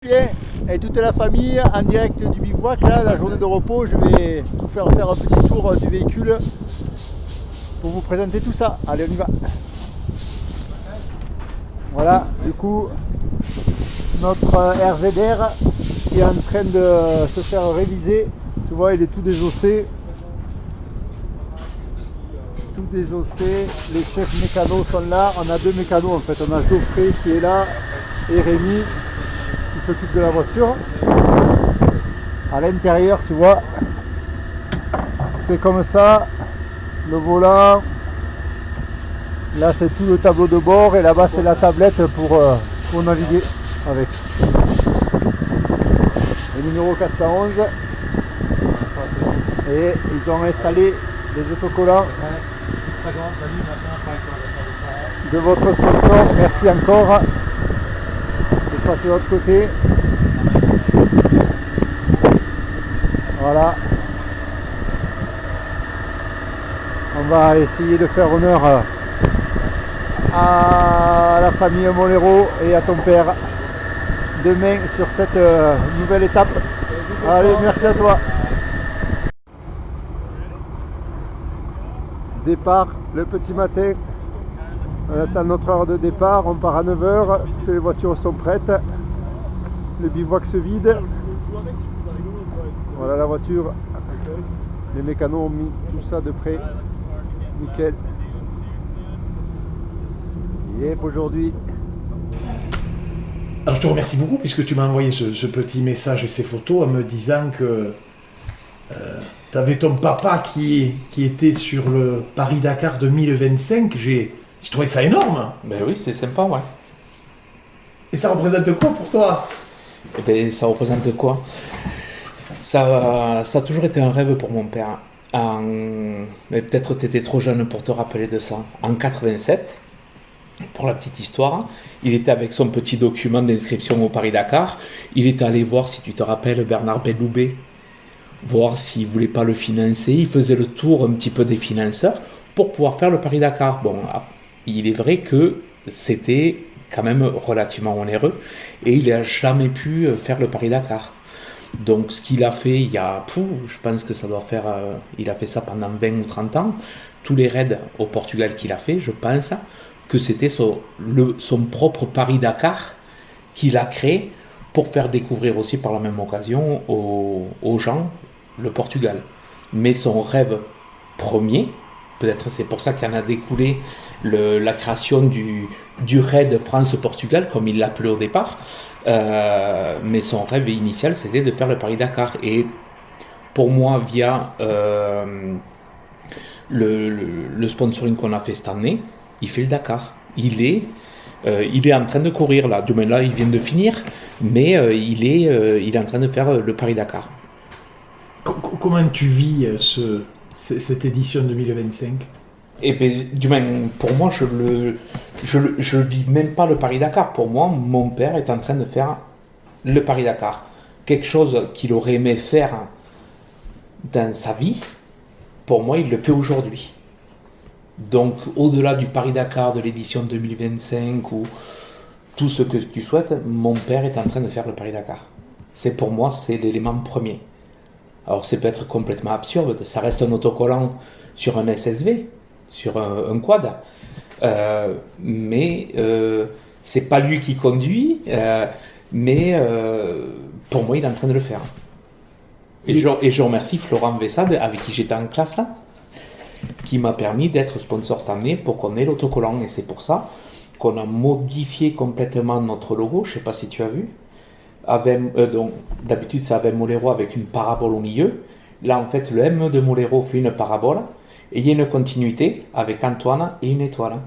Sébastien et toute la famille en direct du bivouac. Là, la journée de repos, je vais vous faire un petit tour du véhicule pour vous présenter tout ça. Allez, on y va. Voilà, du coup, notre RZR qui est en train de se faire réviser. Tu vois, il est tout désossé. Tout désossé. Les chefs mécanos sont là. On a deux mécanos en fait. On a Geoffrey qui est là et Rémi qui s'occupe de la voiture. À l'intérieur, tu vois, c'est comme ça. Le volant. Là, c'est tout le tableau de bord et là-bas, c'est la tablette pour naviguer avec. Le numéro 411. Et ils ont installé des autocollants de votre sponsor. Merci encore. Je vais passer de l'autre côté. Voilà. On va essayer de faire honneur à la famille Molero et à ton père demain sur cette nouvelle étape. Allez, merci à toi. Départ le petit matin. On attend notre heure de départ. On part à 9h. Toutes les voitures sont prêtes. Le bivouac se vide. Voilà la voiture. Les mécanos ont mis tout ça de près. Nickel. Yep, aujourd'hui. Alors je te remercie beaucoup puisque tu m'as envoyé ce petit message et ces photos en me disant que tu avais ton papa qui était sur le Paris-Dakar 2025. J'ai trouvé ça énorme. Ben oui, c'est sympa, ouais. Et ça représente quoi pour toi? Eh ben, ça représente quoi? Ça a toujours été un rêve pour mon père. Mais peut-être tu étais trop jeune pour te rappeler de ça. En 87, pour la petite histoire, il était avec son petit document d'inscription au Paris-Dakar. Il était allé voir, si tu te rappelles, Bernard Belloubet, voir s'il ne voulait pas le financer. Il faisait le tour un petit peu des financeurs pour pouvoir faire le Paris-Dakar. Bon, il est vrai que c'était quand même relativement onéreux et il n'a jamais pu faire le Paris-Dakar. Donc ce qu'il a fait, je pense que ça doit faire, il a fait ça pendant 20 ou 30 ans. Tous les raids au Portugal qu'il a fait, je pense que c'était son propre Paris-Dakar qu'il a créé pour faire découvrir aussi par la même occasion aux gens le Portugal. Mais son rêve premier, peut-être c'est pour ça qu'il en a découlé la création du raid France-Portugal, comme il l'appelait au départ, mais son rêve initial c'était de faire le Paris-Dakar. Et pour moi, via le sponsoring qu'on a fait cette année, il fait le Dakar. Il est en train de courir là. Demain là, il vient de finir, mais il est en train de faire le Paris-Dakar. Comment tu vis cette édition 2025? Et bien, du moins, pour moi, je vis même pas le Paris-Dakar. Pour moi, mon père est en train de faire le Paris-Dakar. Quelque chose qu'il aurait aimé faire dans sa vie, pour moi, il le fait aujourd'hui. Donc, au-delà du Paris-Dakar de l'édition 2025 ou tout ce que tu souhaites, mon père est en train de faire le Paris-Dakar. Pour moi, c'est l'élément premier. Alors, c'est peut-être complètement absurde. Ça reste un autocollant sur un SSV, sur un quad. Mais c'est pas lui qui conduit. Mais pour moi, il est en train de le faire. Et je remercie Florent Vessade, avec qui j'étais en classe, qui m'a permis d'être sponsor cette année pour qu'on ait l'autocollant. Et c'est pour ça qu'on a modifié complètement notre logo. Je ne sais pas si tu as vu. Donc, d'habitude, c'est avec Molero avec une parabole au milieu. Là, en fait, le M de Molero fait une parabole. Et il y a une continuité avec Antoine et une étoile.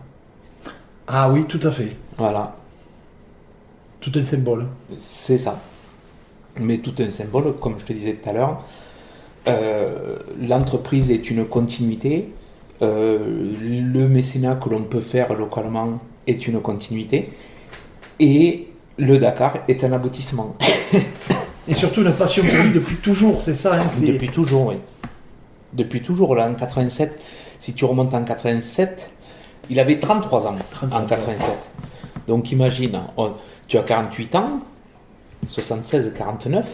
Ah oui, tout à fait. Voilà. Tout un symbole. C'est ça. Mais tout un symbole, comme je te disais tout à l'heure. L'entreprise est une continuité. Le mécénat que l'on peut faire localement est une continuité. Et le Dakar est un aboutissement. Et surtout une passion pour lui depuis toujours, c'est ça, hein, Depuis toujours, oui. Depuis toujours, là, en 87. Si tu remontes en 87, il avait 33 ans en 87. Donc imagine, tu as 48 ans, 76-49,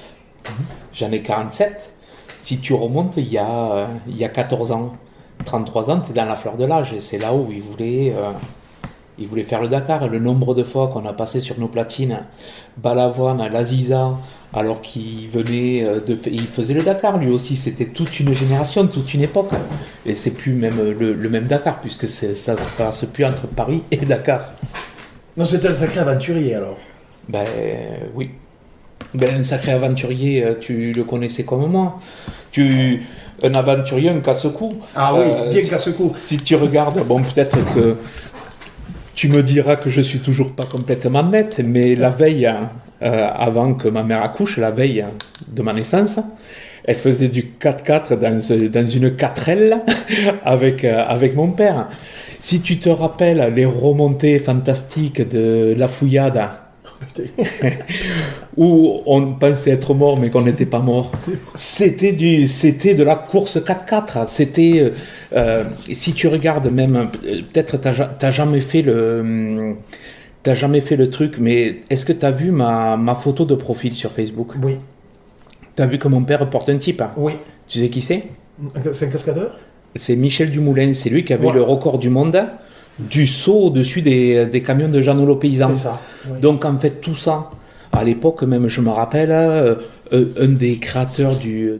j'en ai 47. Si tu remontes il y a 14 ans, 33 ans, tu es dans la fleur de l'âge et c'est là où il voulait faire le Dakar. Le nombre de fois qu'on a passé sur nos platines, Balavoine, Laziza, alors qu'il venait il faisait le Dakar lui aussi. C'était toute une génération, toute une époque. Et c'est plus même le même Dakar, puisque ça se passe plus entre Paris et Dakar. Non, c'était un sacré aventurier alors. Ben oui. Ben, un sacré aventurier, tu le connaissais comme moi. Un aventurier, un casse-cou. Ah oui, bien casse-cou. Si tu regardes, bon, peut-être que tu me diras que je suis toujours pas complètement net, mais la veille, avant que ma mère accouche, la veille de ma naissance, elle faisait du 4x4 dans une 4L avec mon père. Si tu te rappelles les remontées fantastiques de la Fouillade, où on pensait être mort mais qu'on n'était pas mort, c'était de la course 4x4. C'était si tu regardes même, peut-être t'as jamais fait le truc, mais est-ce que t'as vu ma photo de profil sur Facebook? Oui. T'as vu que mon père porte un type? Oui. Tu sais qui c'est? C'est un cascadeur? C'est Michel Dumoulin, c'est lui qui avait le record du monde du saut au-dessus des camions de Jeannot le paysan. C'est ça. Oui. Donc en fait tout ça, à l'époque même je me rappelle, un des créateurs du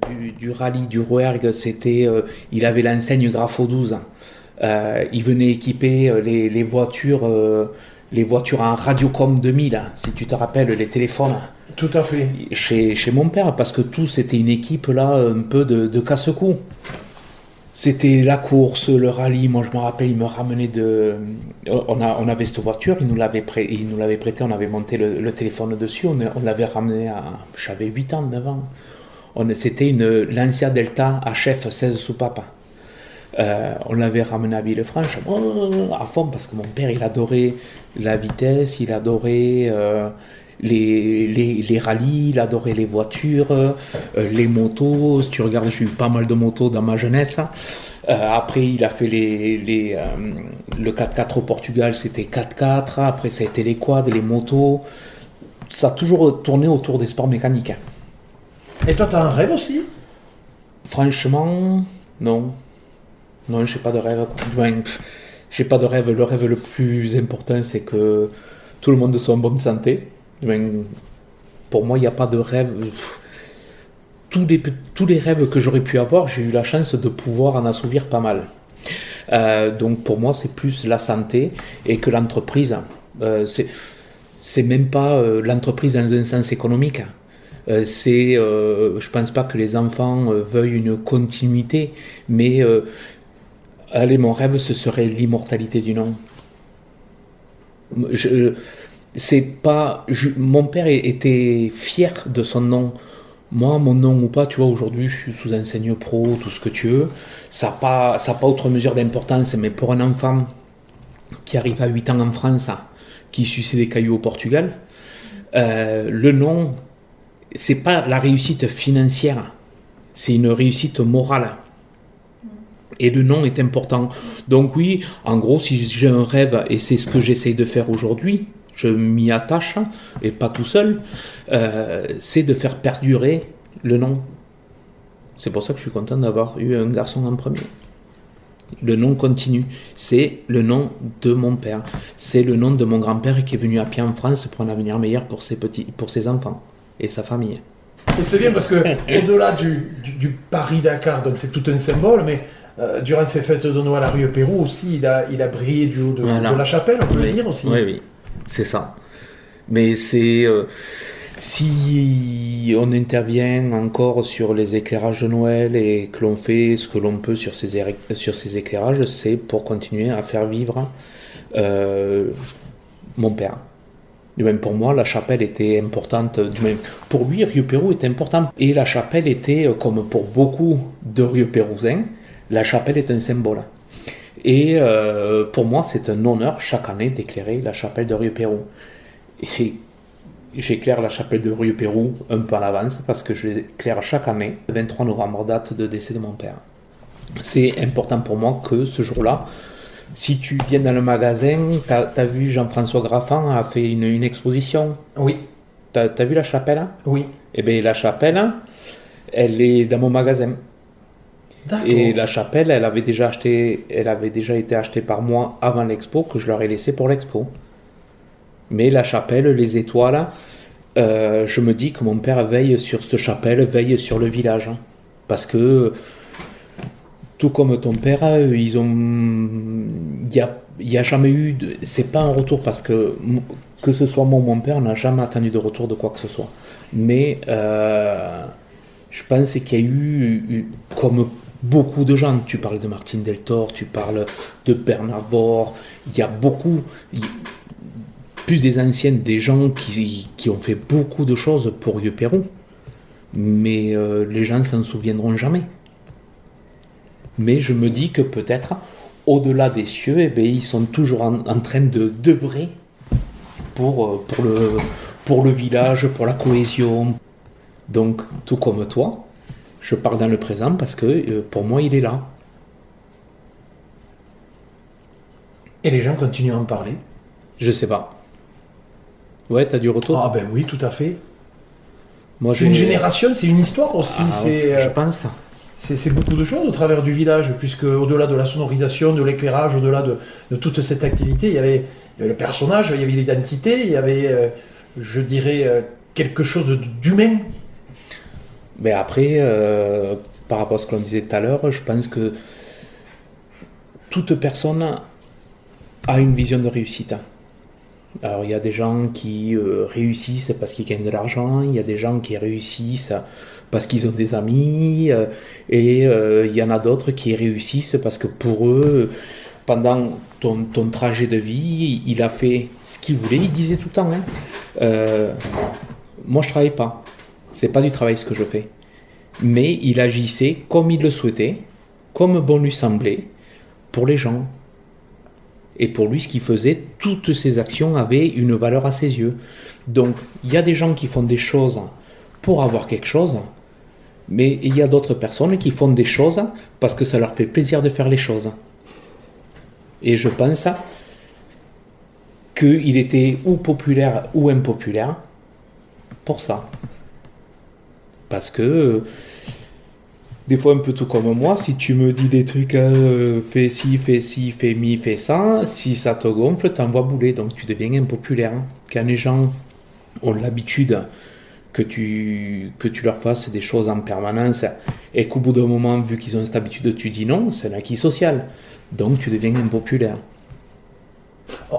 rallye du Rouergue, c'était, il avait l'enseigne Grafo 12. Il venait équiper les voitures en Radiocom 2000, si tu te rappelles, les téléphones. Tout à fait. Chez mon père, parce que tout c'était une équipe là, un peu de casse-cou. C'était la course, le rallye. Moi, je me rappelle, il me ramenait on avait cette voiture, il nous l'avait prêté, on avait monté le téléphone dessus, on l'avait ramené j'avais 8 ans, 9 ans. C'était une Lancia Delta HF 16 soupapes. On l'avait ramené à Villefranche, à fond, parce que mon père, il adorait la vitesse, il adorait les rallyes, il adorait les voitures, les motos. Si tu regardes, j'ai eu pas mal de motos dans ma jeunesse. Après, il a fait le 4x4 au Portugal, c'était 4x4. Après, ça a été les quads, les motos. Ça a toujours tourné autour des sports mécaniques. Et toi, t'as un rêve aussi? Franchement, non. Non, j'ai pas de rêve. J'ai pas de rêve. Le rêve le plus important, c'est que tout le monde soit en bonne santé. Pour moi, il n'y a pas de rêve. Tous les rêves que j'aurais pu avoir, j'ai eu la chance de pouvoir en assouvir pas mal. Donc pour moi, c'est plus la santé et que l'entreprise. C'est même pas l'entreprise dans un sens économique. Je pense pas que les enfants veuillent une continuité, mais allez, mon rêve, ce serait l'immortalité du nom. Mon père était fier de son nom. Moi, mon nom ou pas, tu vois, aujourd'hui, je suis sous enseigne pro, tout ce que tu veux. Ça n'a pas autre mesure d'importance, mais pour un enfant qui arrive à 8 ans en France, qui suçait des cailloux au Portugal, le nom, c'est pas la réussite financière, c'est une réussite morale. Et le nom est important. Donc oui, en gros, si j'ai un rêve, et c'est ce que j'essaye de faire aujourd'hui, je m'y attache, et pas tout seul, c'est de faire perdurer le nom. C'est pour ça que je suis content d'avoir eu un garçon en premier. Le nom continue. C'est le nom de mon père. C'est le nom de mon grand-père qui est venu à pied en France pour un avenir meilleur pour ses enfants et sa famille. Et c'est bien parce que au-delà du Paris-Dakar, donc c'est tout un symbole, mais durant ces fêtes de Noël à Rio Pérou aussi, il a brillé du haut de la chapelle, on peut le dire aussi. Oui, c'est ça. Mais c'est... si on intervient encore sur les éclairages de Noël et que l'on fait ce que l'on peut sur ces éclairages, c'est pour continuer à faire vivre mon père. Du même pour moi, la chapelle était importante. Du même pour lui, Rio Pérou était important. Et la chapelle était, comme pour beaucoup de Rio Pérousiens, la chapelle est un symbole. Et pour moi, c'est un honneur chaque année d'éclairer la chapelle de Rio Pérou. Et j'éclaire la chapelle de Rio Pérou un peu à l'avance parce que je l'éclaire chaque année, le 23 novembre, date de décès de mon père. C'est important pour moi que ce jour-là, si tu viens dans le magasin, t'as vu Jean-François Graffan a fait une exposition. Oui. T'as vu la chapelle, hein? Oui. Eh bien, la chapelle, elle est dans mon magasin. D'accord. Et la chapelle, elle avait déjà été achetée par moi avant l'expo, que je leur ai laissé pour l'expo. Mais la chapelle, les étoiles, je me dis que mon père veille sur cette chapelle, veille sur le village. Parce que, tout comme ton père, ils ont. Il y a jamais eu. C'est pas un retour parce que ce soit moi ou mon père, on n'a jamais attendu de retour de quoi que ce soit. Mais je pense qu'il y a eu, comme beaucoup de gens, tu parles de Martine Deltor, tu parles de Bernard Vore, il y a beaucoup. Plus des anciennes, des gens qui ont fait beaucoup de choses pour Vieux-Pérou. Mais les gens s'en souviendront jamais. Mais je me dis que peut-être, au-delà des cieux, eh bien, ils sont toujours en train d'œuvrer pour le village, pour la cohésion. Donc, tout comme toi, je parle dans le présent parce que pour moi, il est là. Et les gens continuent à en parler. Je sais pas. Ouais, t'as du retour? Ah ben oui, tout à fait. Moi, C'est une génération, c'est une histoire aussi. Ah, c'est, je pense. c'est beaucoup de choses au travers du village, puisque au-delà de la sonorisation, de l'éclairage, au-delà de toute cette activité, il y avait le personnage, il y avait l'identité, il y avait, je dirais, quelque chose d'humain. Mais après, par rapport à ce qu'on disait tout à l'heure, je pense que toute personne a une vision de réussite. Alors il y a des gens qui réussissent parce qu'ils gagnent de l'argent, il y a des gens qui réussissent parce qu'ils ont des amis, et il y en a d'autres qui réussissent parce que pour eux, pendant ton trajet de vie, il a fait ce qu'il voulait. Il disait tout le temps, moi je travaille pas, c'est pas du travail ce que je fais, mais il agissait comme il le souhaitait, comme bon lui semblait, pour les gens. Et pour lui, ce qu'il faisait, toutes ses actions avaient une valeur à ses yeux. Donc, il y a des gens qui font des choses pour avoir quelque chose, mais il y a d'autres personnes qui font des choses parce que ça leur fait plaisir de faire les choses. Et je pense qu'il était ou populaire ou impopulaire pour ça. Parce que des fois un peu tout comme moi, si tu me dis des trucs, fais ci, fais mi, fais ça, si ça te gonfle, t'envoies bouler, donc tu deviens impopulaire. Quand les gens ont l'habitude que tu leur fasses des choses en permanence, et qu'au bout d'un moment, vu qu'ils ont cette habitude, tu dis non, c'est un acquis social, donc tu deviens impopulaire.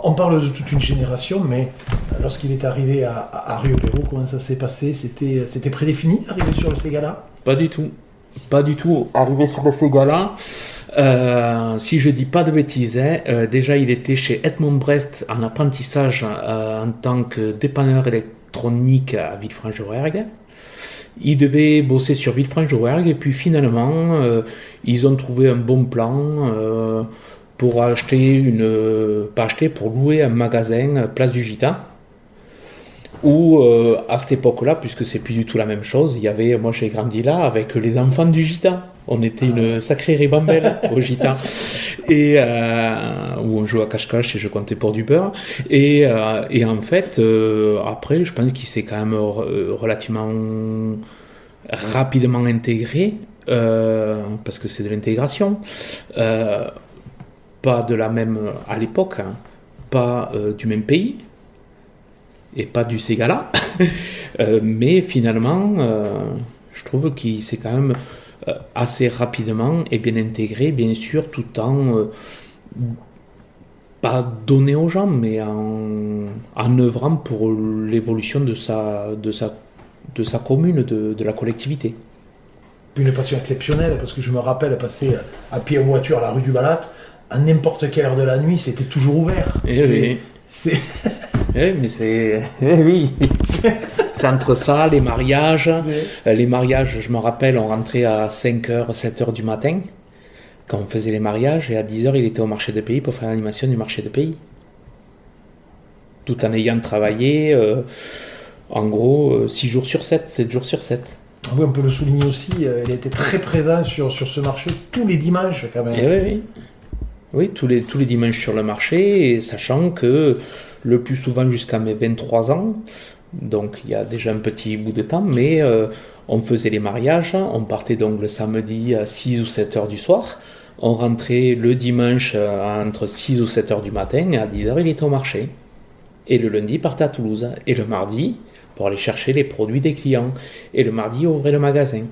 On parle de toute une génération, mais lorsqu'il est arrivé à Rio-Pérou, comment ça s'est passé? C'était prédéfini d'arriver sur le Ségala? Pas du tout. Pas du tout. Arrivé sur le Ségala, si je dis pas de bêtises, déjà il était chez Edmond Brest en apprentissage en tant que dépanneur électronique à Villefranche-de-Rouergue. Il devait bosser sur Villefranche-de-Rouergue et puis finalement ils ont trouvé un bon plan pour pour louer un magasin Place du Gita. Où à cette époque-là, puisque c'est plus du tout la même chose, moi j'ai grandi là avec les enfants du Gita. On était une sacrée ribambelle au Gita. Et où on jouait à cache-cache et je comptais pour du beurre. Et en fait, après, je pense qu'il s'est quand même relativement rapidement intégré, parce que c'est de l'intégration. Pas de la même à l'époque, hein, pas du même pays. Et pas du Ségala, mais finalement, je trouve qu'il s'est quand même assez rapidement et bien intégré, bien sûr, tout en pas donné aux gens, mais en œuvrant pour l'évolution de sa commune, de la collectivité. Une passion exceptionnelle, parce que je me rappelle passer à pied en voiture à la rue du Balat, à n'importe quelle heure de la nuit, c'était toujours ouvert. C'est... Oui, mais c'est... Oui. C'est entre ça, les mariages. Oui. Les mariages, je me rappelle, on rentrait à 5h, 7h du matin, quand on faisait les mariages, et à 10h, il était au marché de pays pour faire l'animation du marché de pays. Tout en ayant travaillé, en gros, 6 jours sur 7, 7 jours sur 7. Oui, on peut le souligner aussi, il était très présent sur ce marché tous les dimanches, quand même. Et oui. Oui, tous les dimanches sur le marché, et sachant que le plus souvent jusqu'à mes 23 ans, donc il y a déjà un petit bout de temps, mais on faisait les mariages, on partait donc le samedi à 6 ou 7 heures du soir, on rentrait le dimanche entre 6 ou 7 heures du matin, et à 10 heures il était au marché. Et le lundi, il partait à Toulouse, et le mardi, pour aller chercher les produits des clients, et le mardi, il ouvrait le magasin.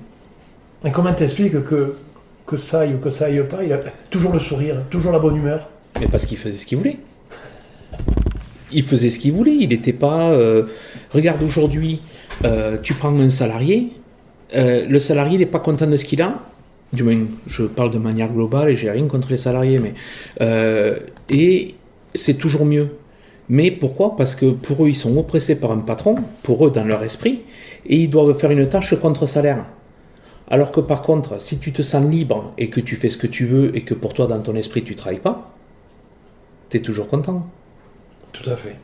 Et comment t'expliques que ça aille ou que ça aille pas, il a toujours le sourire, toujours la bonne humeur? Mais parce qu'il faisait ce qu'il voulait. Il faisait ce qu'il voulait. Il n'était pas. Regarde aujourd'hui, tu prends un salarié. Le salarié, il n'est pas content de ce qu'il a. Du moins, je parle de manière globale et j'ai rien contre les salariés, mais et c'est toujours mieux. Mais pourquoi? Parce que pour eux, ils sont oppressés par un patron, pour eux dans leur esprit, et ils doivent faire une tâche contre salaire. Alors que par contre, si tu te sens libre et que tu fais ce que tu veux et que pour toi, dans ton esprit, tu ne travailles pas, tu es toujours content. Tout à fait.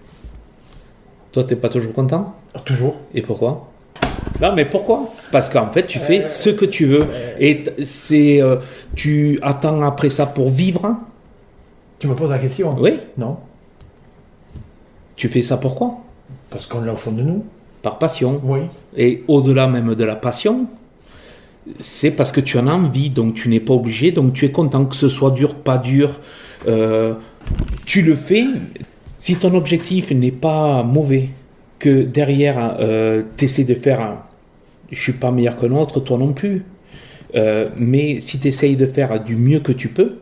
Toi, tu n'es pas toujours content? Toujours. Et pourquoi? Non, mais pourquoi? Parce qu'en fait, tu fais ce que tu veux. Et tu attends après ça pour vivre? Tu me poses la question? Oui. Non. Tu fais ça pourquoi? Parce qu'on l'a au fond de nous. Par passion. Oui. Et au-delà même de la passion, c'est parce que tu en as envie, donc tu n'es pas obligé, donc tu es content que ce soit dur, pas dur. Tu le fais. Si ton objectif n'est pas mauvais, que derrière, tu essaies de faire je suis pas meilleur que l'autre, toi non plus. Mais si tu essayes de faire du mieux que tu peux,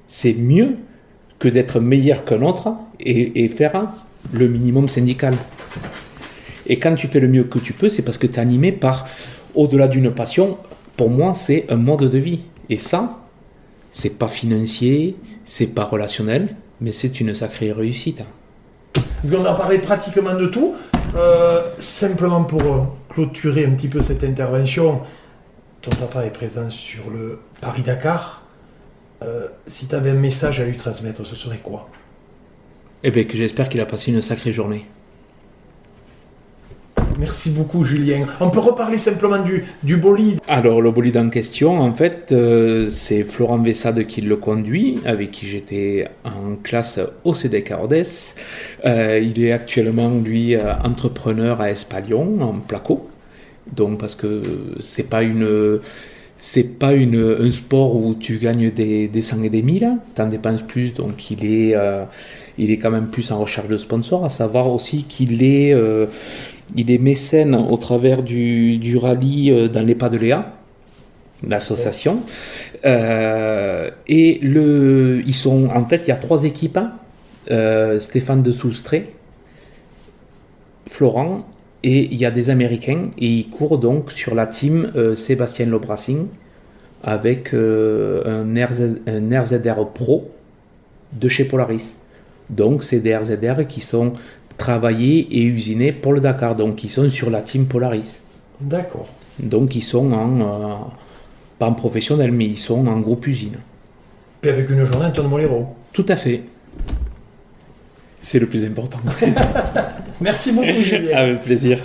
c'est mieux que d'être meilleur qu'un autre et faire le minimum syndical. Et quand tu fais le mieux que tu peux, c'est parce que tu es animé par, au-delà d'une passion, pour moi, c'est un mode de vie. Et ça, c'est pas financier, c'est pas relationnel, mais c'est une sacrée réussite. On a parlé pratiquement de tout. Simplement pour clôturer un petit peu cette intervention, ton papa est présent sur le Paris-Dakar. Si tu avais un message à lui transmettre, ce serait quoi? Eh bien, que j'espère qu'il a passé une sacrée journée. Merci beaucoup, Julien. On peut reparler simplement du bolide. Alors, le bolide en question, en fait, c'est Florent Vessade qui le conduit, avec qui j'étais en classe au CEDEC à Rodez. Il est actuellement, lui, entrepreneur à Espalion, en placo. Donc, parce que c'est pas un sport où tu gagnes des 100 et des 1000, tu en dépenses plus, donc il est quand même plus en recherche de sponsors, à savoir aussi qu'il est mécène au travers du rallye dans les pas de Léa, l'association. Et ils sont, en fait, il y a 3 équipes, Stéphane de Soustray, Florent, et il y a des Américains, et ils courent donc sur la team Sébastien Lobrasing avec un RZR Pro de chez Polaris. Donc c'est des RZR qui sont travaillés et usinés pour le Dakar, donc ils sont sur la team Polaris. D'accord. Donc ils sont pas en professionnel, mais ils sont en groupe usine. Puis avec une journée, Antoine Molero. Tout à fait. C'est le plus important. Merci beaucoup, Julien. Avec plaisir.